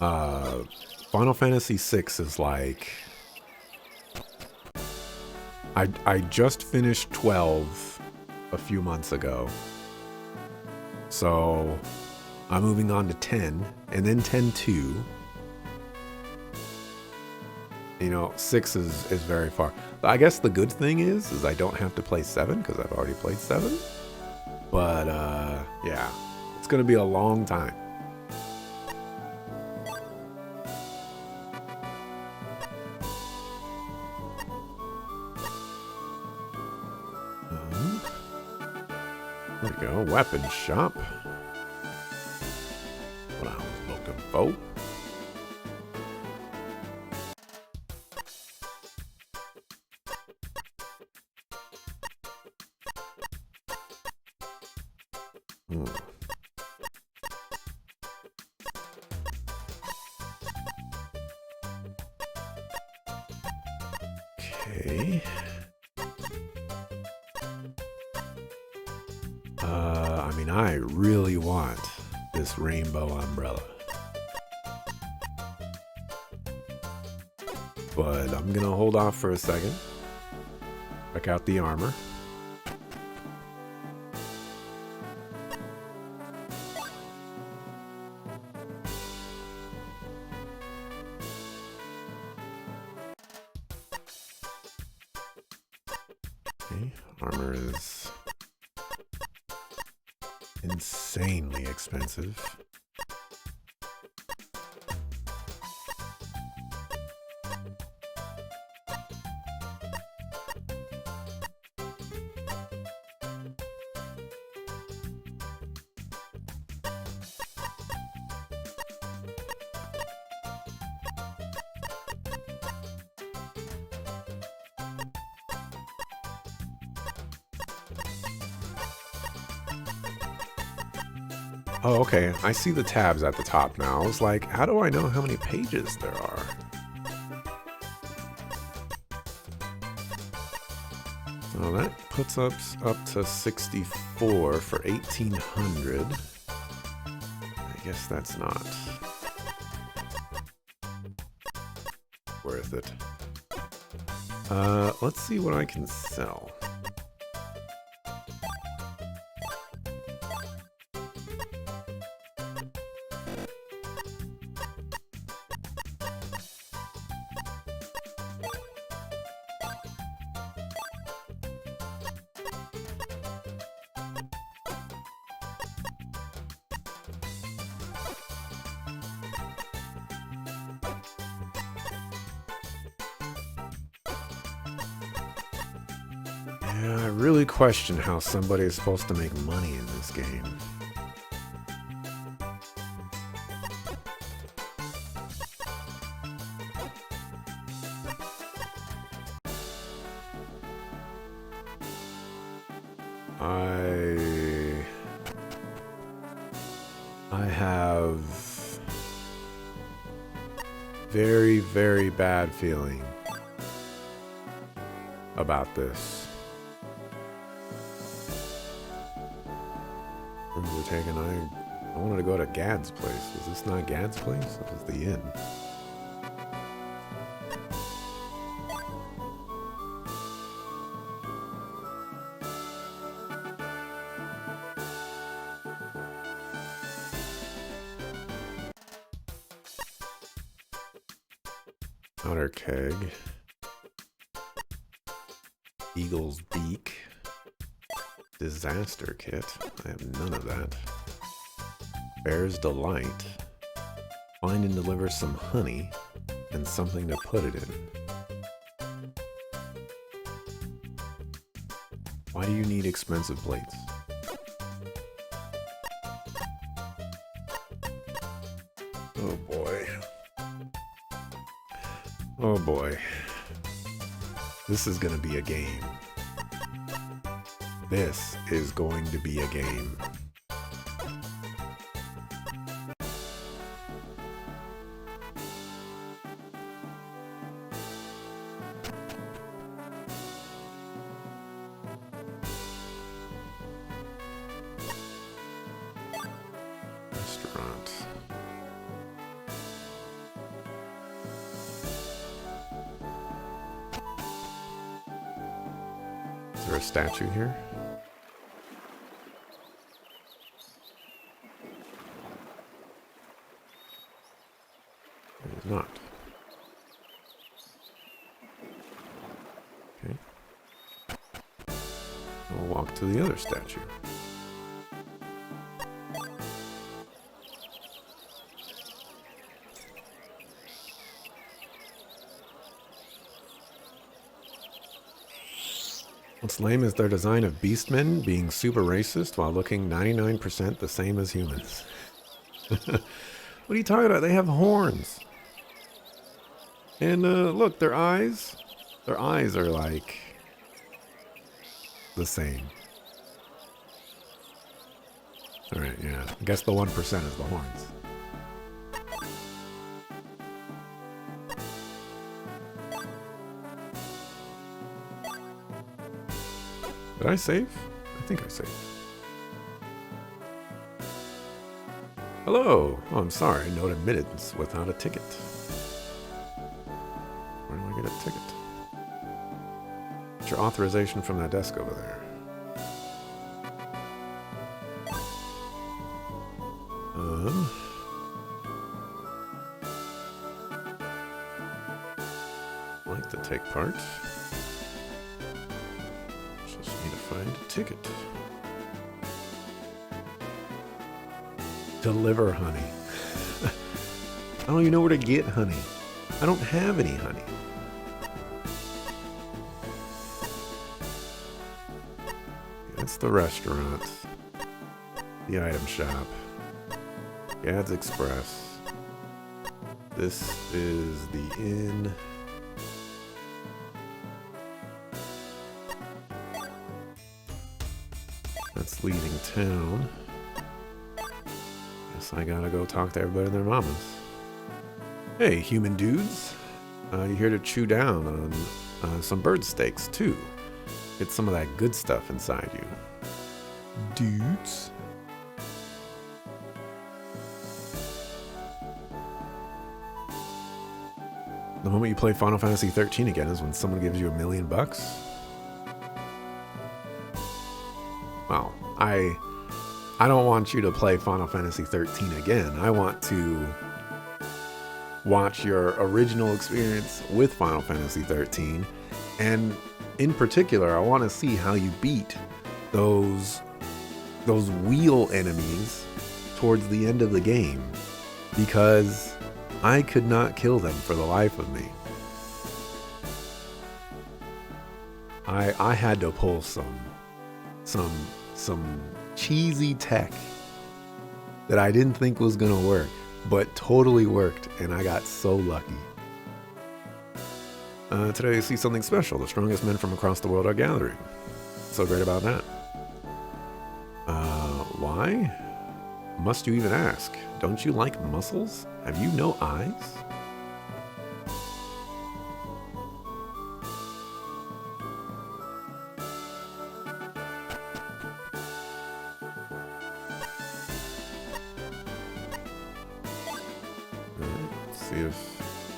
Uh, Final Fantasy VI is like... I just finished 12 a few months ago. So I'm moving on to 10 and then 10-2. You know, 6 is very far. I guess the good thing is I don't have to play 7 because I've already played 7. But yeah, it's going to be a long time. There we go, weapon shop. What I was looking for. Okay. I mean, I really want this rainbow umbrella. But I'm gonna hold off for a second. Check out the armor. Okay, armor is insanely expensive. Oh, okay. I see the tabs at the top now. I was like, how do I know how many pages there are? So that puts us up to 64 for 1,800. I guess that's not worth it. Let's see what I can sell. Yeah, I really question how somebody is supposed to make money in this game. I have very, very bad feeling about this. Rooms are taken. I wanted to go to Gad's place. Was this not Gad's place? This was the inn. Outer keg. Eagle's beak. Disaster kit. I have none of that. Bear's delight. Find and deliver some honey and something to put it in. Why do you need expensive plates? Oh boy. Oh boy. This is gonna be a game. This is going to be a game. Restaurant. there a statue here? There's not. Okay. We'll walk to the other statue. What's lame is their design of beastmen being super racist while looking 99% the same as humans. What are you talking about? They have horns. And look, their eyes are like the same. Alright, yeah. I guess the 1% is the horns. Did I save? I think I saved. Hello! Oh, I'm sorry. No admittance without a ticket. Where do I get a ticket? Get your authorization from that desk over there. I'd like to take part. Just need to find a ticket. Deliver honey. I don't even know where to get honey. I don't have any honey. That's the restaurant. The item shop. Gad's Express. This is the inn. That's leaving town. Guess I gotta go talk to everybody and their mamas. Hey, human dudes. You here to chew down on some bird steaks, too. Get some of that good stuff inside you. Dudes. The moment you play Final Fantasy 13 again is when someone gives you $1 million. Well, I don't want you to play Final Fantasy 13 again. I want to watch your original experience with Final Fantasy 13, and in particular, I want to see how you beat those wheel enemies towards the end of the game, because I could not kill them for the life of me. I had to pull some cheesy tech that I didn't think was gonna work, but totally worked, and I got so lucky. Today I see something special. The strongest men from across the world are gathering. So great about that. Why? Must you even ask? Don't you like muscles? Have you no eyes? Let's see if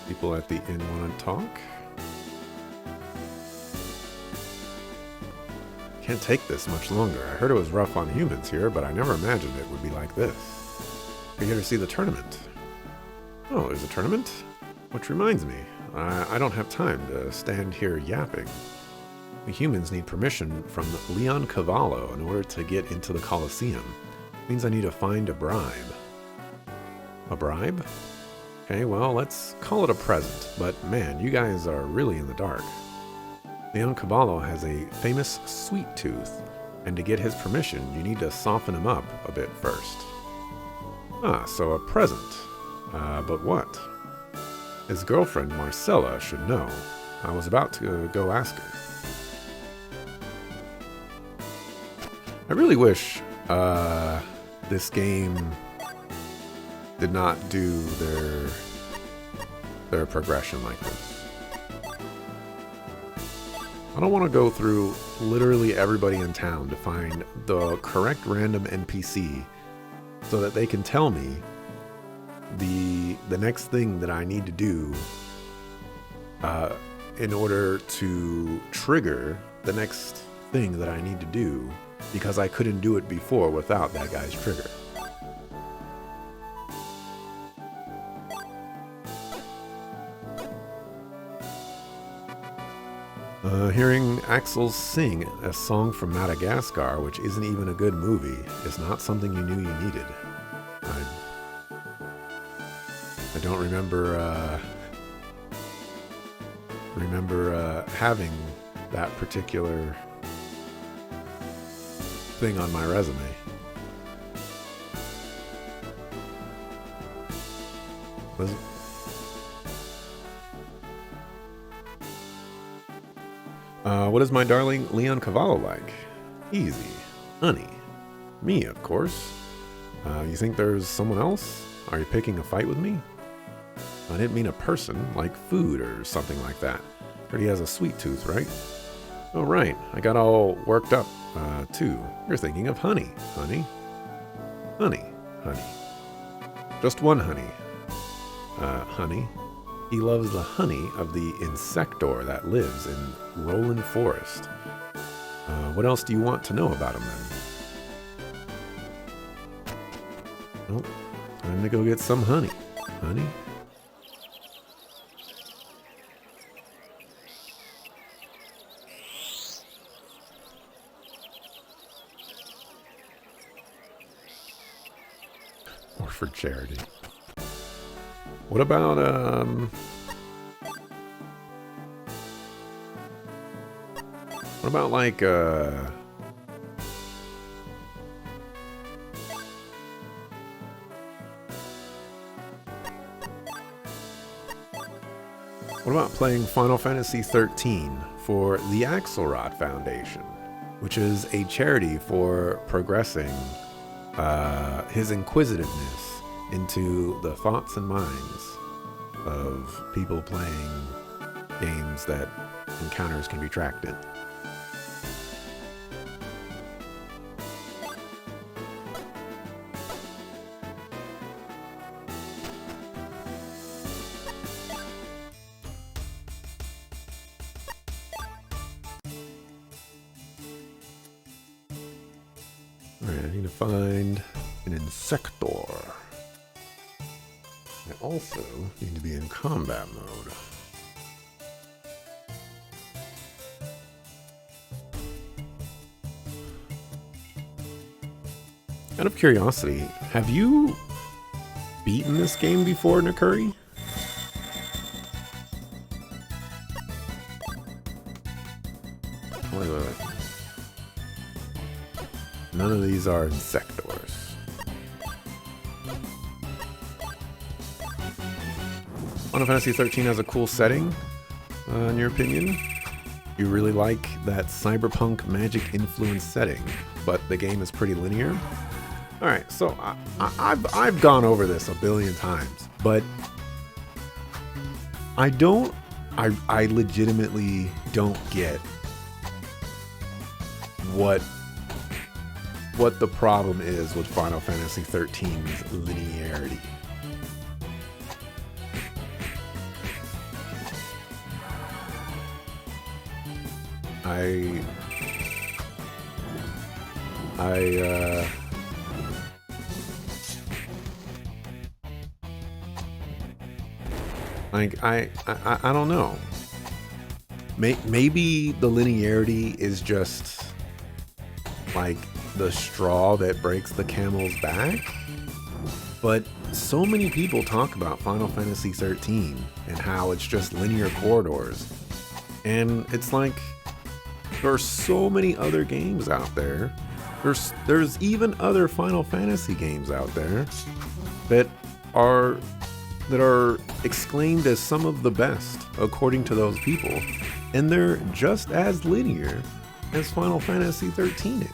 people at the inn want to talk. Can't take this much longer. I heard it was rough on humans here, but I never imagined it would be like this. We're here to see the tournament. Oh, there's a tournament? Which reminds me, I don't have time to stand here yapping. We humans need permission from Leon Cavallo in order to get into the Colosseum. It means I need to find a bribe. A bribe? Okay, well, let's call it a present, but man, you guys are really in the dark. Leon Cavallo has a famous sweet tooth, and to get his permission, you need to soften him up a bit first. Ah, so a present. But what? His girlfriend, Marcella, should know. I was about to go ask her. I really wish this game did not do their progression like this. I don't want to go through literally everybody in town to find the correct random NPC so that they can tell me the next thing that I need to do in order to trigger the next thing that I need to do because I couldn't do it before without that guy's trigger. Hearing Axel sing a song from Madagascar, which isn't even a good movie, is not something you knew you needed. I don't remember having that particular thing on my resume. Was it? What is my darling Leon Cavallo like? Easy. Honey. Me, of course. You think there's someone else? Are you picking a fight with me? I didn't mean a person, like food or something like that. Heard he has a sweet tooth, right? Oh, right. I got all worked up, too. You're thinking of honey. Honey? Honey. Honey. Just one honey. Honey? He loves the honey of the insector that lives in Roland Forest. What else do you want to know about him, then? Well, time to go get some honey. Honey? Or for charity. What about, what about, like, what about playing Final Fantasy XIII for the Axelrod Foundation, which is a charity for progressing his inquisitiveness into the thoughts and minds of people playing games that encounters can be tracked in. Alright, I need to find an insector. I also need to be in combat mode. Out of curiosity, have you beaten this game before, Nakuri? Wait. None of these are insectors. Final Fantasy XIII has a cool setting, in your opinion. You really like that cyberpunk magic influence setting, but the game is pretty linear. All right, so I've gone over this a billion times, but I legitimately don't get what the problem is with Final Fantasy XIII's linearity. I don't know. Maybe the linearity is just like the straw that breaks the camel's back. But so many people talk about Final Fantasy XIII and how it's just linear corridors. And it's like, there are so many other games out there. There's even other Final Fantasy games out there that are exclaimed as some of the best according to those people, and they're just as linear as Final Fantasy XIII is.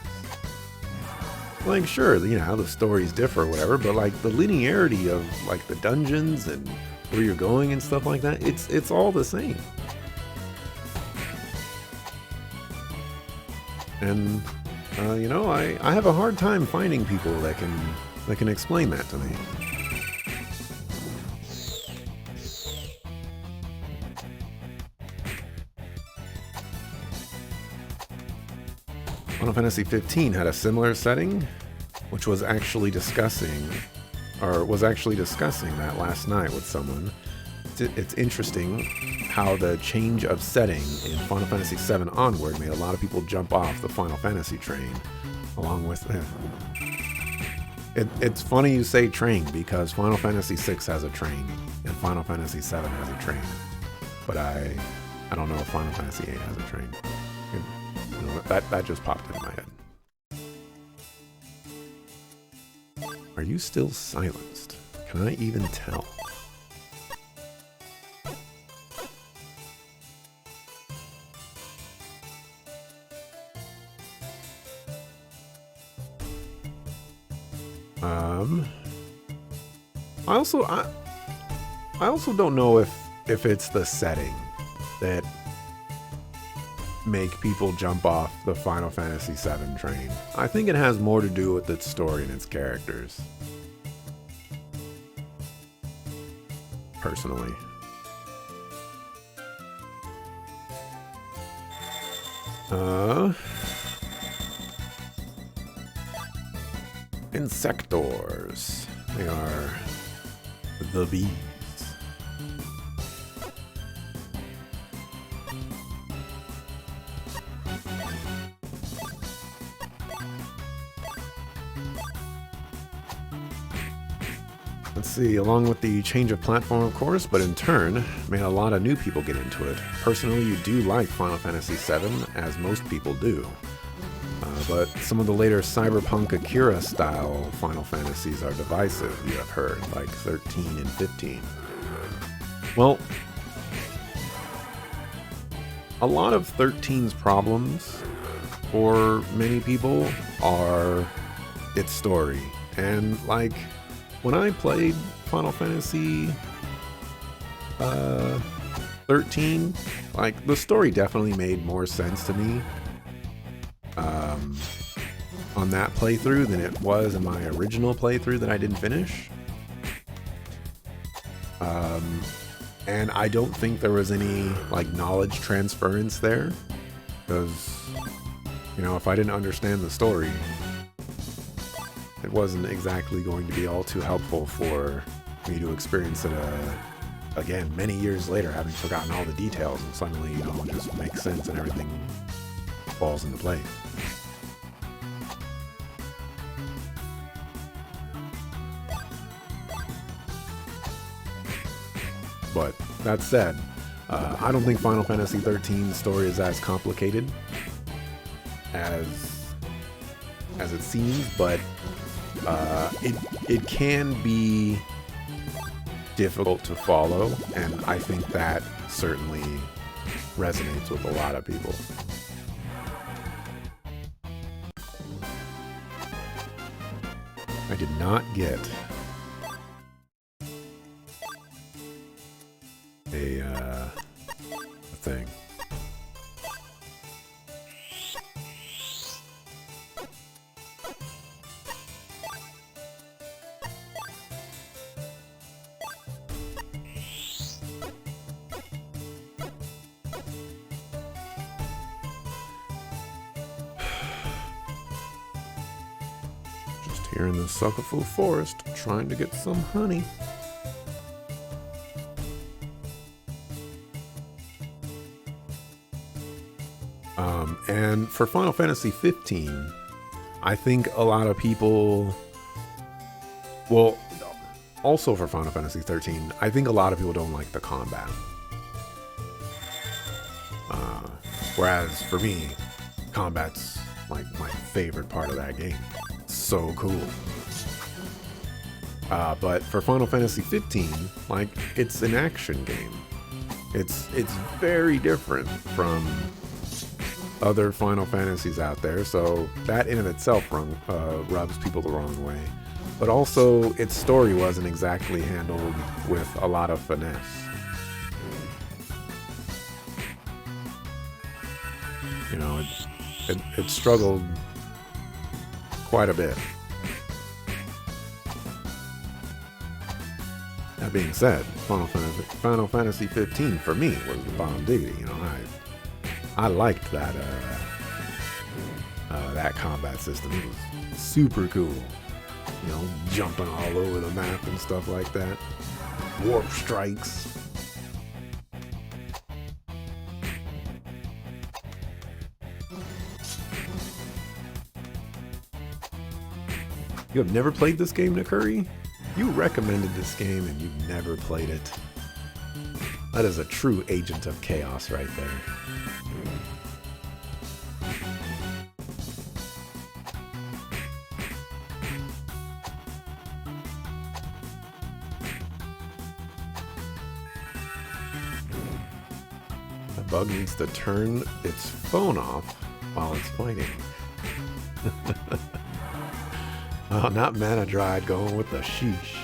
Like, sure, you know, the stories differ or whatever, but like the linearity of like the dungeons and where you're going and stuff like that, it's all the same. And you know, I have a hard time finding people that can explain that to me. Final Fantasy 15 had a similar setting, which was actually discussing that last night with someone. It's interesting how the change of setting in Final Fantasy 7 onward made a lot of people jump off the Final Fantasy train, along with it's funny you say train, because Final Fantasy 6 has a train and Final Fantasy 7 has a train, but I don't know if Final Fantasy 8 has a train. That just popped into my head. Are you still silenced? Can I even tell? I also don't know if it's the setting that make people jump off the Final Fantasy VII train. I think it has more to do with its story and its characters. Personally. Insectors. They are the bees. Let's see, along with the change of platform, of course, but in turn, made a lot of new people get into it. Personally, you do like Final Fantasy VII, as most people do. But some of the later Cyberpunk Akira-style Final Fantasies are divisive, you have heard, like 13 and 15. Well, a lot of 13's problems for many people are its story. And, like, when I played Final Fantasy 13, like, the story definitely made more sense to me on that playthrough than it was in my original playthrough that I didn't finish. And I don't think there was any, like, knowledge transference there, because, you know, if I didn't understand the story, it wasn't exactly going to be all too helpful for me to experience it again many years later, having forgotten all the details, and suddenly, you know, it just makes sense and everything falls into place. But that said, I don't think Final Fantasy 13's story is as complicated as it seems, but it can be difficult to follow, and I think that certainly resonates with a lot of people. I did not get a thing. Just here in the Suckerful Forest, trying to get some honey. And for Final Fantasy 15, I think a lot of people, well, also for Final Fantasy 13, I think a lot of people don't like the combat. Whereas for me, combat's like my favorite part of that game. So cool. But for Final Fantasy 15, like, it's an action game. It's very different from other Final Fantasies out there, so that in and of itself rubs people the wrong way. But also, its story wasn't exactly handled with a lot of finesse. You know, it struggled quite a bit. That being said, Final Fantasy 15 for me was the bomb diggity. You know, I liked that That combat system was super cool. You know, jumping all over the map and stuff like that. Warp strikes. You have never played this game, Nakuri? You recommended this game and you've never played it. That is a true agent of chaos right there. The bug needs to turn its phone off while it's fighting. Oh, not mana dried, going with the sheesh.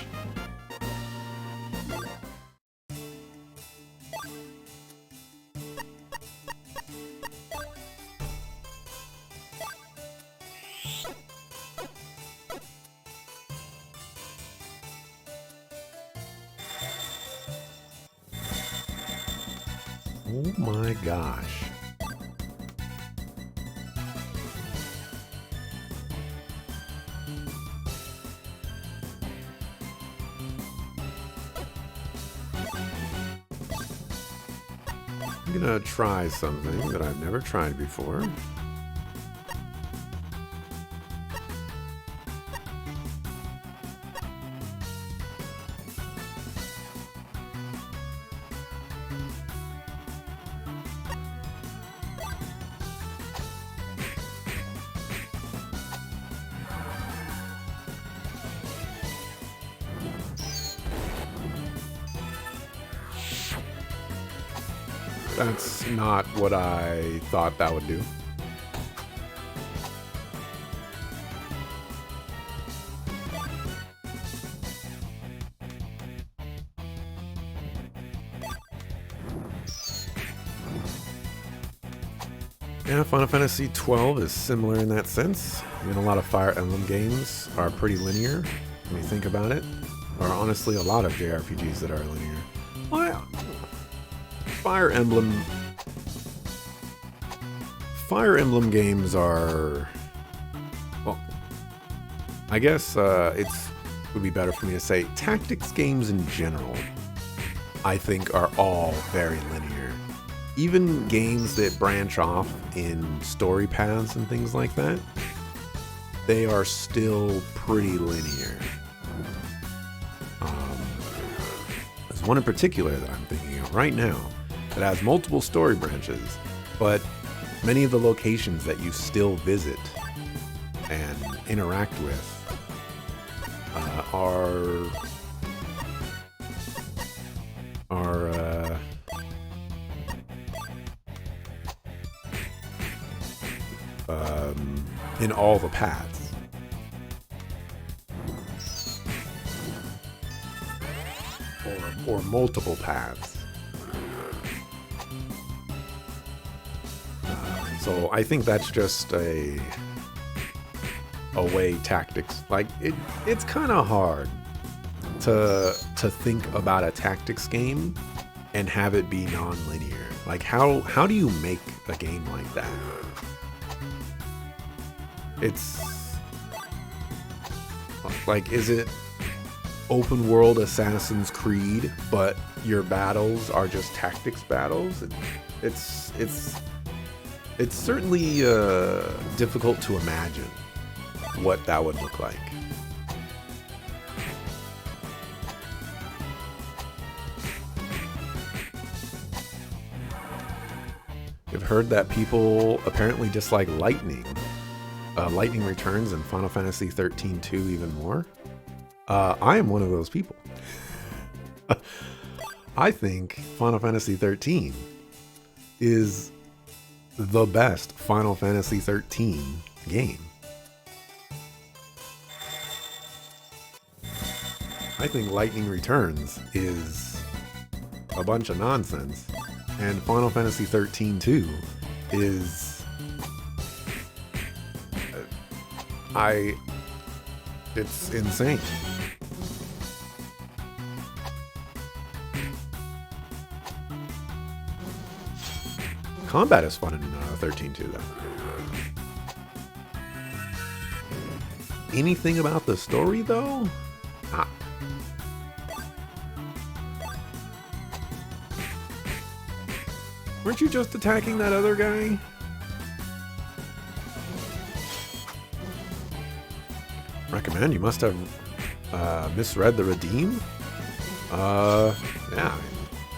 Oh my gosh. I'm gonna try something that I've never tried before. That's not what I thought that would do. Yeah, Final Fantasy XII is similar in that sense. I mean, a lot of Fire Emblem games are pretty linear when you think about it. Or honestly, a lot of JRPGs that are linear. Well, Fire Emblem games are, well, I guess it would be better for me to say tactics games in general, I think, are all very linear. Even games that branch off in story paths and things like that, they are still pretty linear. There's one in particular that I'm thinking of right now that has multiple story branches, but many of the locations that you still visit and interact with are in all the paths. Or multiple paths. So I think that's just a way tactics, like it's kind of hard to think about a tactics game and have it be non-linear. Like how do you make a game like that? It's like, is it open world Assassin's Creed, but your battles are just tactics battles? It's certainly difficult to imagine what that would look like. I've heard that people apparently dislike lightning. Lightning Returns and Final Fantasy 13-2 even more. I am one of those people. I think Final Fantasy 13 is the best Final Fantasy 13 game. I think Lightning Returns is a bunch of nonsense, and Final Fantasy 13-2 is it's insane. Combat is fun in 13-2 though. anything about the story, though? Ah. Weren't you just attacking that other guy? Recommend? You must have misread the redeem? Yeah.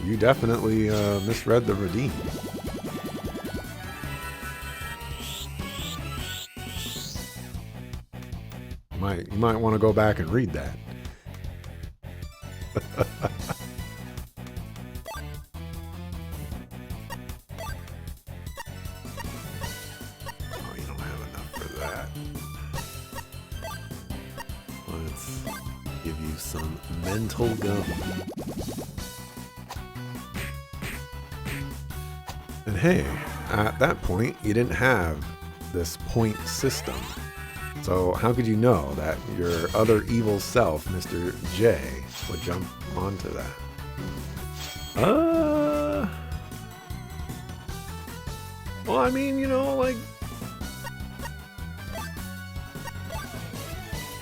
You definitely misread the redeem. You might want to go back and read that. Oh, you don't have enough for that. Let's give you some mental gum. And hey, at that point, you didn't have this point system. So how could you know that your other evil self, Mr. J, would jump onto that? Well, I mean, you know, like,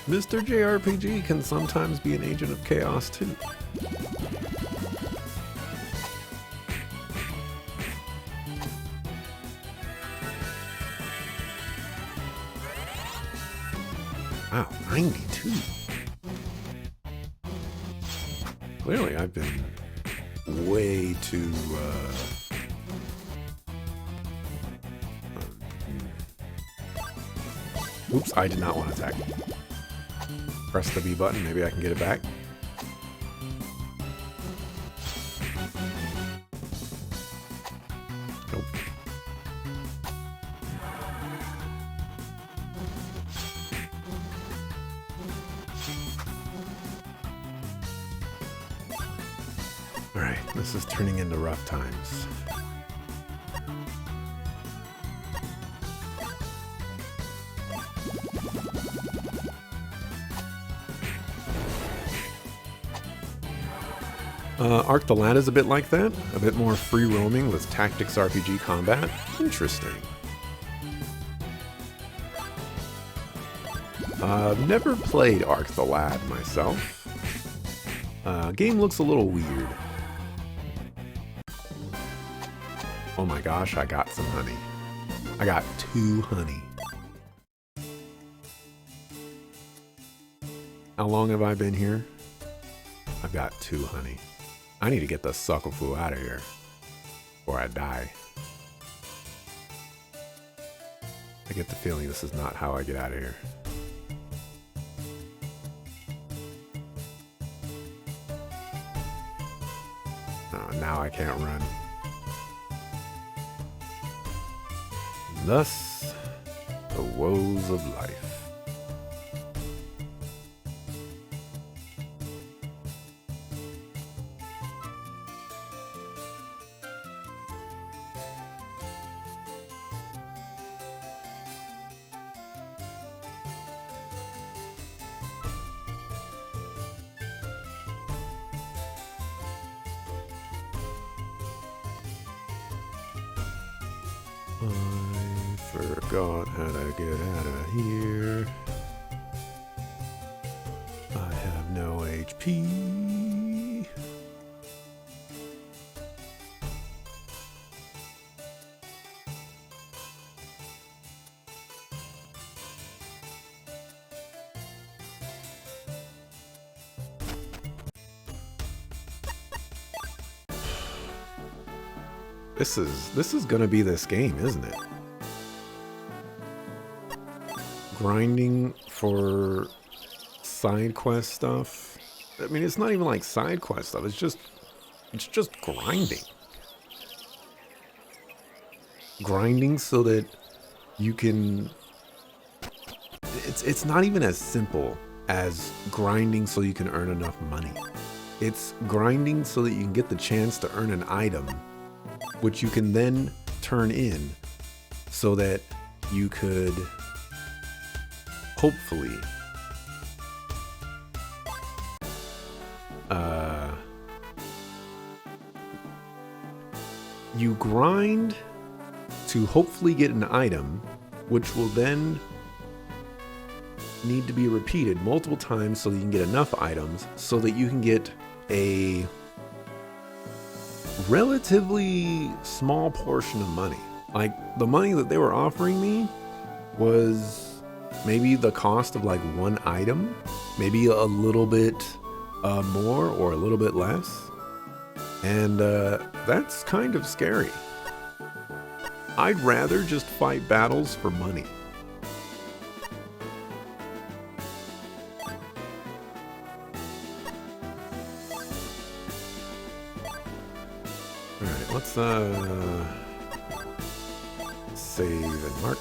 Mr. JRPG can sometimes be an agent of chaos, too. Wow, 92. Clearly, I've been way too, Oops, I did not want to attack. Press the B button, maybe I can get it back. Nope. Alright, this is turning into rough times. Arc the Lad is a bit like that, a bit more free roaming with tactics RPG combat. Interesting. I've never played Arc the Lad myself. Game looks a little weird. Oh my gosh, I got some honey. I got 2 honey. How long have I been here? I've got 2 honey. I need to get the sucklefu out of here before I die. I get the feeling this is not how I get out of here. Oh, now I can't run. Thus, the woes of life. I forgot how to get out of here. I have no HP. This is gonna be this game, isn't it? Grinding for side quest stuff. I mean, it's not even like side quest stuff. It's just grinding. Grinding so that you can. It's not even as simple as grinding so you can earn enough money. It's grinding so that you can get the chance to earn an item, which you can then turn in so that you could hopefully you grind to hopefully get an item, which will then need to be repeated multiple times so that you can get enough items so that you can get a relatively small portion of money. Like, the money that they were offering me was maybe the cost of like one item, maybe a little bit more or a little bit less. And that's kind of scary. I'd rather just fight battles for money. Alright, let's save and mark.